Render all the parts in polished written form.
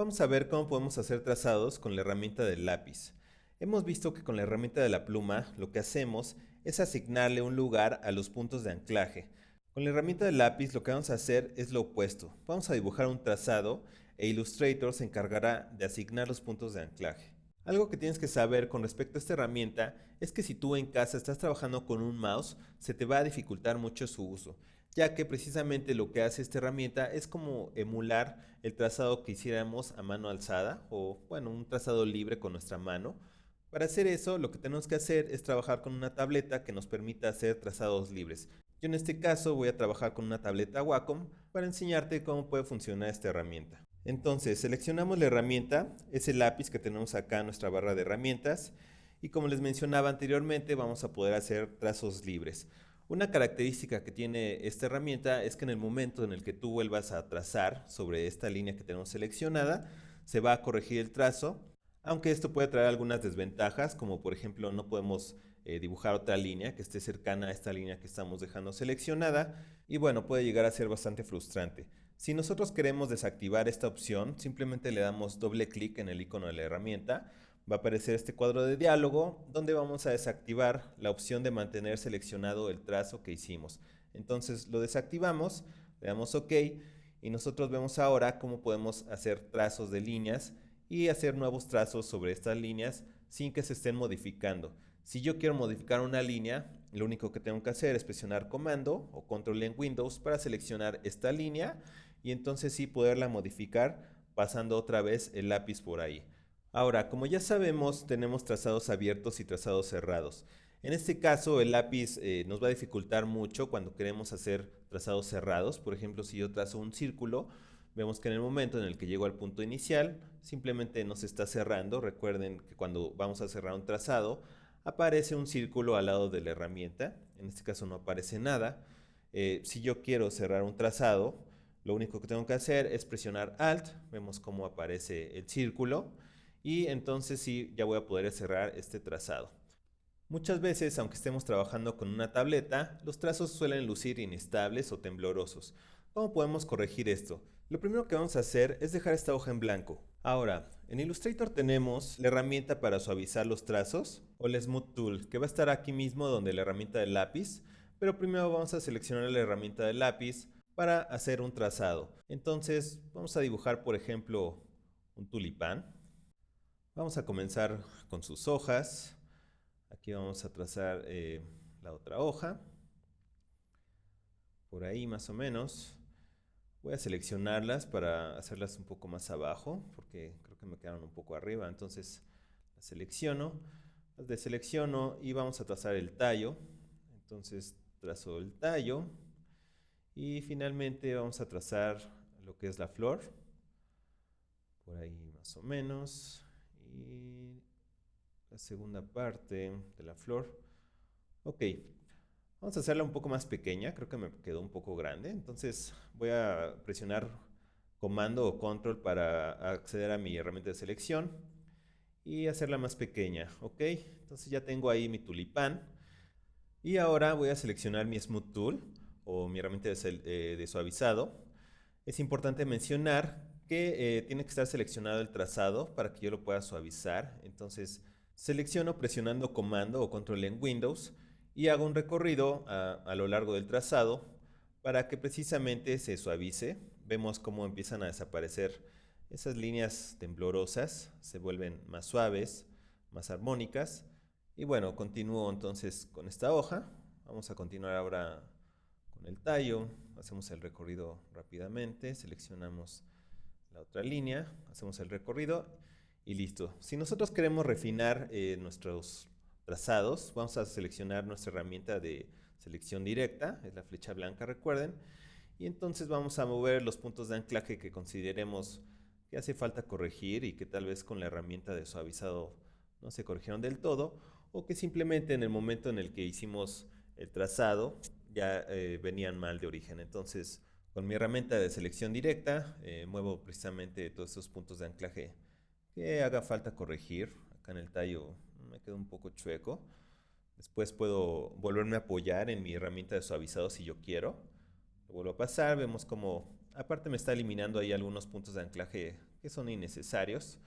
Vamos a ver cómo podemos hacer trazados con la herramienta del lápiz. Hemos visto que con la herramienta de la pluma lo que hacemos es asignarle un lugar a los puntos de anclaje. Con la herramienta del lápiz lo que vamos a hacer es lo opuesto. Vamos a dibujar un trazado e Illustrator se encargará de asignar los puntos de anclaje. Algo que tienes que saber con respecto a esta herramienta es que si tú en casa estás trabajando con un mouse, se te va a dificultar mucho su uso, ya que precisamente lo que hace esta herramienta es como emular el trazado que hiciéramos a mano alzada o bueno, un trazado libre con nuestra mano. Para hacer eso, lo que tenemos que hacer es trabajar con una tableta que nos permita hacer trazados libres. Yo en este caso voy a trabajar con una tableta Wacom para enseñarte cómo puede funcionar esta herramienta. Entonces, seleccionamos la herramienta, es el lápiz que tenemos acá en nuestra barra de herramientas y como les mencionaba anteriormente, vamos a poder hacer trazos libres. Una característica que tiene esta herramienta es que en el momento en el que tú vuelvas a trazar sobre esta línea que tenemos seleccionada, se va a corregir el trazo, aunque esto puede traer algunas desventajas, como por ejemplo no podemos dibujar otra línea que esté cercana a esta línea que estamos dejando seleccionada y bueno, puede llegar a ser bastante frustrante. Si nosotros queremos desactivar esta opción, simplemente le damos doble clic en el icono de la herramienta. Va a aparecer este cuadro de diálogo donde vamos a desactivar la opción de mantener seleccionado el trazo que hicimos. Entonces lo desactivamos, le damos OK y nosotros vemos ahora cómo podemos hacer trazos de líneas y hacer nuevos trazos sobre estas líneas sin que se estén modificando. Si yo quiero modificar una línea, lo único que tengo que hacer es presionar comando o control en Windows para seleccionar esta línea y entonces sí poderla modificar pasando otra vez el lápiz por ahí. Ahora, como ya sabemos, tenemos trazados abiertos y trazados cerrados. En este caso, el lápiz nos va a dificultar mucho cuando queremos hacer trazados cerrados. Por ejemplo, si yo trazo un círculo, vemos que en el momento en el que llego al punto inicial, simplemente nos está cerrando. Recuerden que cuando vamos a cerrar un trazado, aparece un círculo al lado de la herramienta. En este caso no aparece nada. Si yo quiero cerrar un trazado, lo único que tengo que hacer es presionar Alt, vemos cómo aparece el círculo y entonces sí, ya voy a poder cerrar este trazado. Muchas veces, aunque estemos trabajando con una tableta, los trazos suelen lucir inestables o temblorosos. ¿Cómo podemos corregir esto? Lo primero que vamos a hacer es dejar esta hoja en blanco. Ahora, en Illustrator tenemos la herramienta para suavizar los trazos o el Smooth Tool, que va a estar aquí mismo donde la herramienta del lápiz, pero primero vamos a seleccionar la herramienta del lápiz para hacer un trazado. Entonces vamos a dibujar, por ejemplo, un tulipán. Vamos a comenzar con sus hojas. Aquí vamos a trazar la otra hoja. Por ahí más o menos. Voy a seleccionarlas para hacerlas un poco más abajo, porque creo que me quedaron un poco arriba. Entonces las selecciono, las deselecciono y vamos a trazar el tallo. Entonces trazo el tallo. Y finalmente vamos a trazar lo que es la flor. Por ahí más o menos. Y la segunda parte de la flor. Ok, vamos a hacerla un poco más pequeña. Creo que me quedó un poco grande. Entonces voy a presionar comando o control para acceder a mi herramienta de selección y hacerla más pequeña. Ok, entonces ya tengo ahí mi tulipán. Y ahora voy a seleccionar mi Smooth Tool o mi herramienta de suavizado. Es importante mencionar que tiene que estar seleccionado el trazado para que yo lo pueda suavizar. Entonces selecciono presionando comando o control en Windows y hago un recorrido a lo largo del trazado para que precisamente se suavice. Vemos cómo empiezan a desaparecer esas líneas temblorosas, se vuelven más suaves, más armónicas. Y bueno, continúo entonces con esta hoja. Vamos a continuar ahora con el tallo. Hacemos el recorrido rápidamente, seleccionamos la otra línea, hacemos el recorrido y listo. Si nosotros queremos refinar nuestros trazados, vamos a seleccionar nuestra herramienta de selección directa, es la flecha blanca, recuerden, y entonces vamos a mover los puntos de anclaje que consideremos que hace falta corregir y que tal vez con la herramienta de suavizado no se corrigieron del todo, o que simplemente en el momento en el que hicimos el trazado ya venían mal de origen. Entonces, con mi herramienta de selección directa, muevo precisamente todos estos puntos de anclaje que haga falta corregir. Acá en el tallo me quedó un poco chueco. Después puedo volverme a apoyar en mi herramienta de suavizado si yo quiero. Lo vuelvo a pasar, vemos como aparte me está eliminando ahí algunos puntos de anclaje que son innecesarios.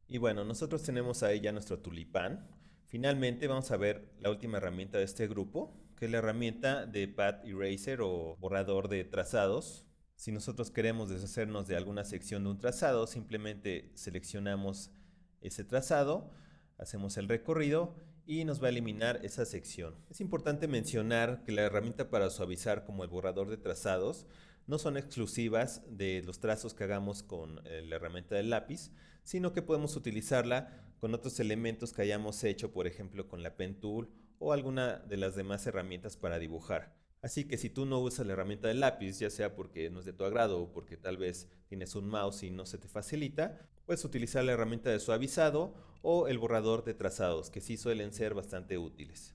Y bueno, nosotros tenemos ahí ya nuestro tulipán. Finalmente vamos a ver la última herramienta de este grupo, que es la herramienta de Path Eraser o borrador de trazados. Si nosotros queremos deshacernos de alguna sección de un trazado, simplemente seleccionamos ese trazado, hacemos el recorrido y nos va a eliminar esa sección. Es importante mencionar que la herramienta para suavizar como el borrador de trazados no son exclusivas de los trazos que hagamos con la herramienta del lápiz, sino que podemos utilizarla con otros elementos que hayamos hecho, por ejemplo con la Pen Tool o alguna de las demás herramientas para dibujar. Así que si tú no usas la herramienta del lápiz, ya sea porque no es de tu agrado o porque tal vez tienes un mouse y no se te facilita, puedes utilizar la herramienta de suavizado o el borrador de trazados, que sí suelen ser bastante útiles.